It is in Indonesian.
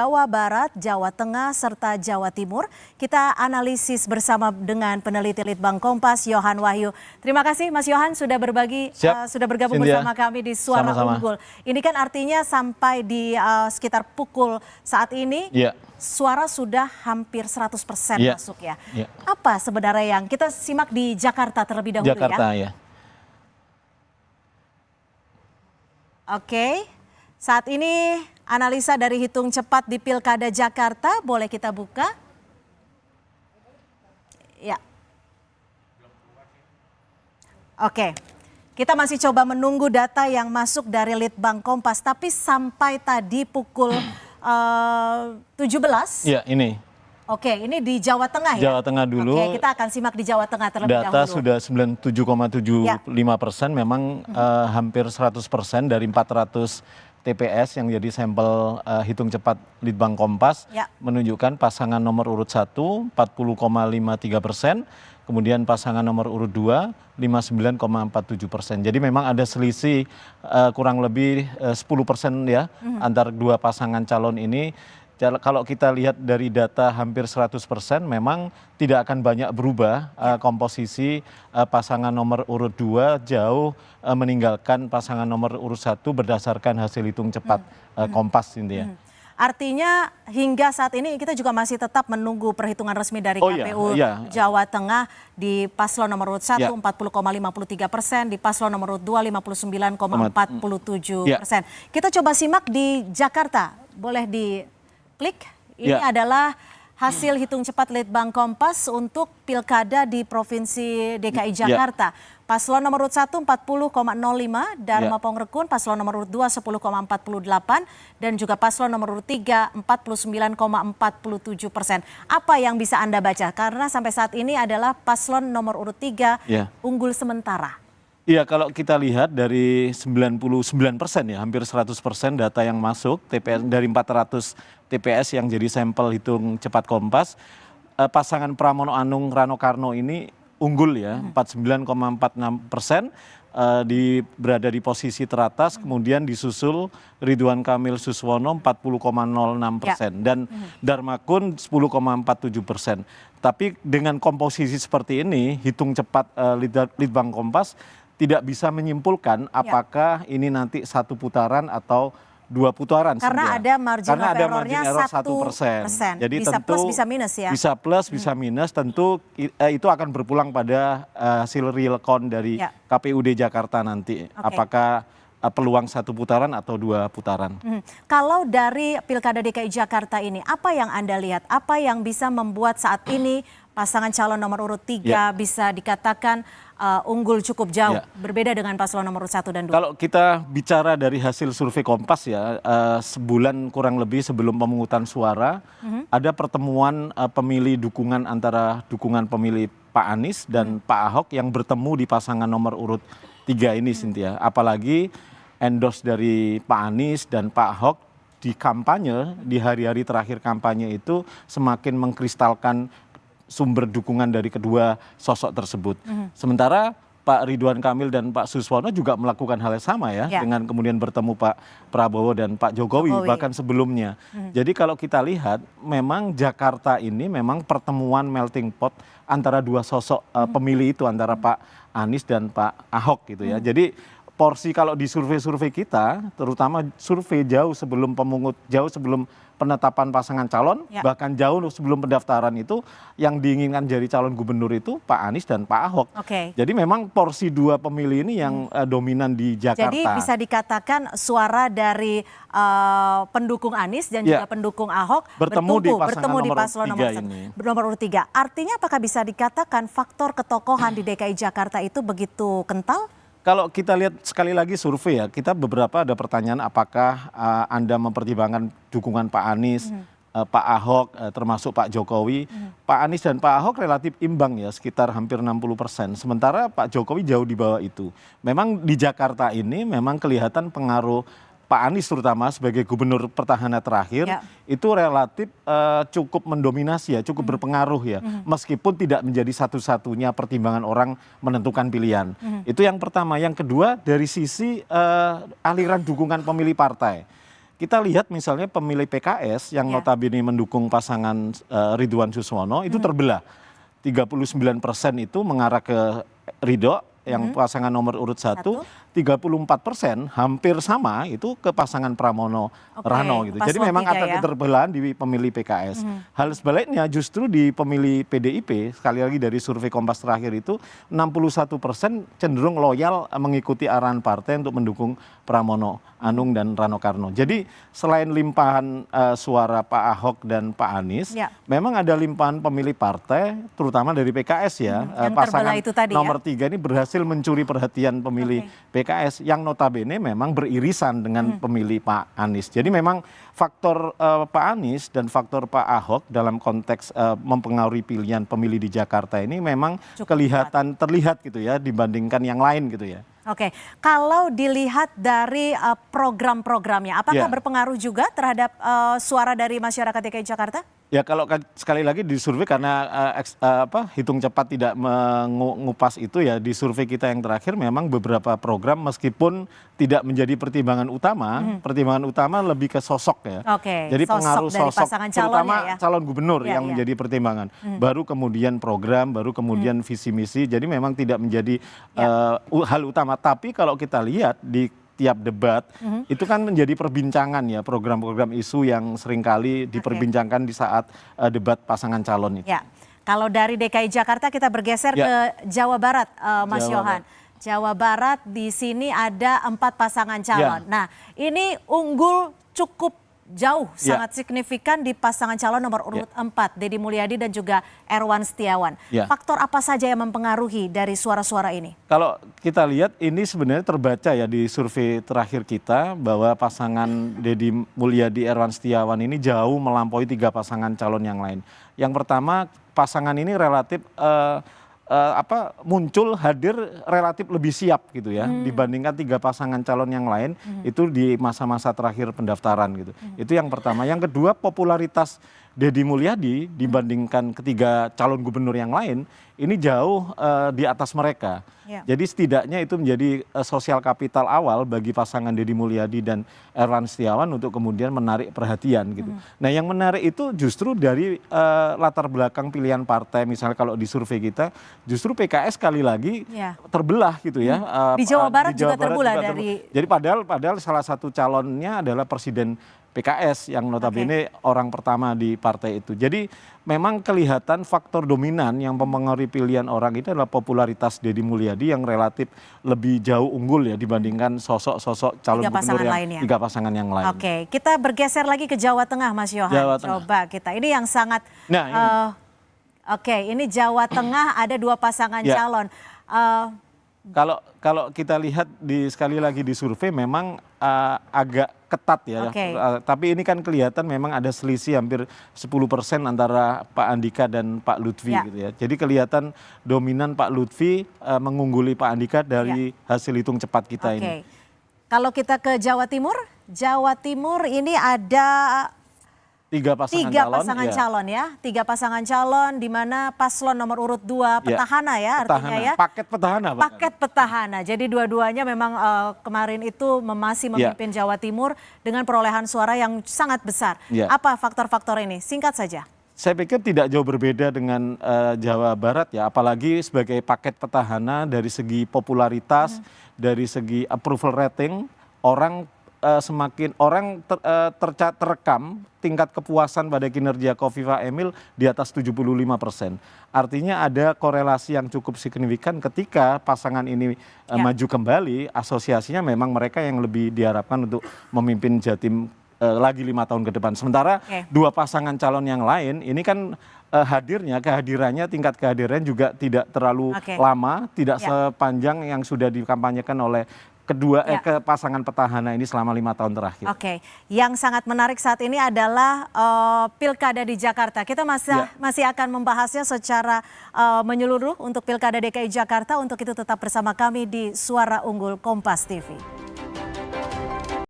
Jawa Barat, Jawa Tengah, serta Jawa Timur. Kita analisis bersama dengan peneliti Litbang Kompas, Yohan Wahyu. Terima kasih Mas Yohan sudah berbagi, sudah bergabung Cynthia, bersama kami di Suara sama-sama. Unggul. Ini kan artinya sampai di sekitar pukul saat ini, suara sudah hampir 100% masuk ya. Apa sebenarnya yang kita simak di Jakarta terlebih dahulu Jakarta, ya? Oke, saat ini analisa dari hitung cepat di Pilkada Jakarta, boleh kita buka? Ya. Oke, kita masih coba menunggu data yang masuk dari Litbang Kompas, tapi sampai tadi pukul 17. Ya, ini. Oke, ini di Jawa Tengah ya? Jawa Tengah dulu. Oke, kita akan simak di Jawa Tengah terlebih dahulu. Data sudah 97,75%, memang hampir 100% dari 400 TPS yang jadi sampel hitung cepat Litbang Kompas menunjukkan pasangan nomor urut 1 40,53%, kemudian pasangan nomor urut 2 59,47%. Jadi memang ada selisih kurang lebih 10% ya antar dua pasangan calon ini. Kalau kita lihat dari data hampir 100%, memang tidak akan banyak berubah komposisi pasangan nomor urut 2 jauh meninggalkan pasangan nomor urut 1 berdasarkan hasil hitung cepat Kompas ini ya. Artinya hingga saat ini kita juga masih tetap menunggu perhitungan resmi dari KPU Jawa Tengah di paslon nomor urut 1 40,53%, di paslon nomor urut 2 59,47%. Kita coba simak di Jakarta, boleh di klik. Ini adalah hasil hitung cepat Litbang Kompas untuk pilkada di Provinsi DKI Jakarta. Paslon nomor urut 1 40,05, Dharma Pongrekun, paslon nomor urut 2 10,48, dan juga paslon nomor urut 3 49,47%. Apa yang bisa Anda baca? Karena sampai saat ini adalah paslon nomor urut 3 unggul sementara. Iya, kalau kita lihat dari 99% ya, hampir 100% data yang masuk TPS dari 400 TPS yang jadi sampel hitung cepat Kompas, pasangan Pramono Anung Rano Karno ini unggul ya, 49,46%, berada di posisi teratas, kemudian disusul Ridwan Kamil Suswono 40,06% dan Dharma Kun 10,47%. Tapi dengan komposisi seperti ini, hitung cepat Litbang Kompas tidak bisa menyimpulkan apakah ini nanti satu putaran atau dua putaran. Karena ada margin of error-nya 1%. Jadi bisa tentu plus bisa minus ya. Bisa plus bisa minus, tentu itu akan berpulang pada hasil real count dari KPUD Jakarta nanti. Apakah peluang satu putaran atau dua putaran. Kalau dari Pilkada DKI Jakarta ini, apa yang Anda lihat? Apa yang bisa membuat saat ini pasangan calon nomor urut 3 bisa dikatakan unggul cukup jauh, berbeda dengan paslon nomor urut 1 dan 2? Kalau kita bicara dari hasil survei Kompas ya, sebulan kurang lebih sebelum pemungutan suara, ada pertemuan pemilih dukungan antara dukungan pemilih Pak Anies dan Pak Ahok yang bertemu di pasangan nomor urut 3 ini, Cynthia. Apalagi endorse dari Pak Anies dan Pak Ahok di kampanye, di hari-hari terakhir kampanye itu semakin mengkristalkan sumber dukungan dari kedua sosok tersebut. Sementara Pak Ridwan Kamil dan Pak Suswono juga melakukan hal yang sama ya, dengan kemudian bertemu Pak Prabowo dan Pak Jokowi bahkan sebelumnya. Jadi kalau kita lihat, memang Jakarta ini memang pertemuan melting pot antara dua sosok pemilih itu, antara Pak Anies dan Pak Ahok gitu ya. Jadi porsi kalau di survei-survei kita, terutama survei jauh sebelum penetapan pasangan calon, bahkan jauh sebelum pendaftaran itu, yang diinginkan jadi calon gubernur itu Pak Anies dan Pak Ahok. Jadi memang porsi dua pemilih ini yang dominan di Jakarta. Jadi bisa dikatakan suara dari pendukung Anies dan juga pendukung Ahok bertemu di paslon nomor urut 3. Artinya apakah bisa dikatakan faktor ketokohan di DKI Jakarta itu begitu kental? Kalau kita lihat sekali lagi survei ya, kita beberapa ada pertanyaan apakah Anda mempertimbangkan dukungan Pak Anies, Pak Ahok, termasuk Pak Jokowi. Pak Anies dan Pak Ahok relatif imbang ya, sekitar hampir 60%. Sementara Pak Jokowi jauh di bawah itu. Memang di Jakarta ini memang kelihatan pengaruh Pak Anies terutama sebagai gubernur petahana terakhir itu relatif cukup mendominasi ya, cukup berpengaruh ya, meskipun tidak menjadi satu-satunya pertimbangan orang menentukan pilihan. Itu yang pertama. Yang kedua, dari sisi aliran dukungan pemilih partai. kita lihat misalnya pemilih PKS yang notabene mendukung pasangan Ridwan Suswono itu terbelah. 39% itu mengarah ke Ridho yang pasangan nomor urut 1, 34% hampir sama itu ke pasangan Pramono Rano gitu. Jadi memang ada keterbelahan di pemilih PKS. Hal sebaliknya justru di pemilih PDIP, sekali lagi dari survei Kompas terakhir itu 61% cenderung loyal mengikuti arahan partai untuk mendukung Pramono Anung dan Rano Karno. Jadi selain limpahan suara Pak Ahok dan Pak Anies, memang ada limpahan pemilih partai, terutama dari PKS ya. Pasangan itu tadi, nomor 3 ini berhasil mencuri perhatian pemilih PKS yang notabene memang beririsan dengan pemilih Pak Anies. Jadi memang faktor Pak Anies dan faktor Pak Ahok dalam konteks mempengaruhi pilihan pemilih di Jakarta ini memang terlihat gitu ya dibandingkan yang lain gitu ya. Oke, kalau dilihat dari program-programnya, apakah berpengaruh juga terhadap suara dari masyarakat DKI Jakarta? Ya kalau sekali lagi di survei karena hitung cepat tidak mengupas itu ya, di survei kita yang terakhir memang beberapa program meskipun tidak menjadi pertimbangan utama lebih ke sosok ya. Jadi pengaruh sosok terutama calon gubernur yang menjadi pertimbangan. Baru kemudian program, baru kemudian visi misi. Jadi memang tidak menjadi hal utama. Tapi kalau kita lihat di tiap debat itu kan menjadi perbincangan ya, program-program isu yang seringkali diperbincangkan di saat debat pasangan calon itu. Ya, kalau dari DKI Jakarta kita bergeser ke Jawa Barat, Mas Yohan. Jawa Barat di sini ada 4 pasangan calon. Nah, ini unggul cukup jauh, sangat signifikan di pasangan calon nomor urut 4, Deddy Mulyadi dan juga Erwan Setiawan. Faktor apa saja yang mempengaruhi dari suara-suara ini? Kalau kita lihat ini sebenarnya terbaca ya di survei terakhir kita bahwa pasangan Deddy Mulyadi Erwan Setiawan ini jauh melampaui 3 pasangan calon yang lain. Yang pertama, pasangan ini relatif muncul hadir relatif lebih siap gitu ya dibandingkan 3 pasangan calon yang lain itu di masa-masa terakhir pendaftaran gitu. Itu yang pertama. Yang kedua, popularitas Deddy Mulyadi dibandingkan ketiga calon gubernur yang lain ini jauh di atas mereka. Jadi setidaknya itu menjadi sosial kapital awal bagi pasangan Deddy Mulyadi dan Erwan Setiawan untuk kemudian menarik perhatian gitu. Nah yang menarik itu justru dari latar belakang pilihan partai, misalnya kalau di survei kita justru PKS sekali lagi terbelah gitu ya. Di Jawa Barat juga terbelah dari. Jadi padahal salah satu calonnya adalah Presiden PKS yang notabene orang pertama di partai itu. Jadi memang kelihatan faktor dominan yang mempengaruhi pilihan orang itu adalah popularitas Deddy Mulyadi yang relatif lebih jauh unggul ya dibandingkan sosok-sosok calon gubernur yang 3 pasangan yang lain. Oke, kita bergeser lagi ke Jawa Tengah, Mas Yohan. Coba kita, ini yang sangat, ini Jawa Tengah ada 2 pasangan calon. Kalau kita lihat sekali lagi di survei memang agak ketat ya. Tapi ini kan kelihatan memang ada selisih hampir 10% antara Pak Andika dan Pak Lutfi gitu ya. Jadi kelihatan dominan Pak Lutfi mengungguli Pak Andika dari hasil hitung cepat kita ini. Kalau kita ke Jawa Timur ini ada 3 pasangan calon ya. 3 pasangan calon di mana paslon nomor urut 2 petahana ya artinya ya. Paket petahana. Paket petahana. Jadi dua-duanya memang kemarin itu masih memimpin Jawa Timur dengan perolehan suara yang sangat besar. Apa faktor-faktor ini? Singkat saja. Saya pikir tidak jauh berbeda dengan Jawa Barat ya. Apalagi sebagai paket petahana dari segi popularitas, dari segi approval rating, semakin orang terekam tingkat kepuasan pada kinerja Khofifah Emil di atas 75%. Artinya ada korelasi yang cukup signifikan ketika pasangan ini maju kembali, asosiasinya memang mereka yang lebih diharapkan untuk memimpin Jatim lagi 5 tahun ke depan. Sementara 2 pasangan calon yang lain ini kan kehadirannya tingkat kehadirannya juga tidak terlalu lama, tidak sepanjang yang sudah dikampanyekan oleh ke pasangan petahana ini selama 5 tahun terakhir. Yang sangat menarik saat ini adalah pilkada di Jakarta. Kita masih akan membahasnya secara menyeluruh untuk pilkada DKI Jakarta. Untuk itu tetap bersama kami di Suara Unggul Kompas TV.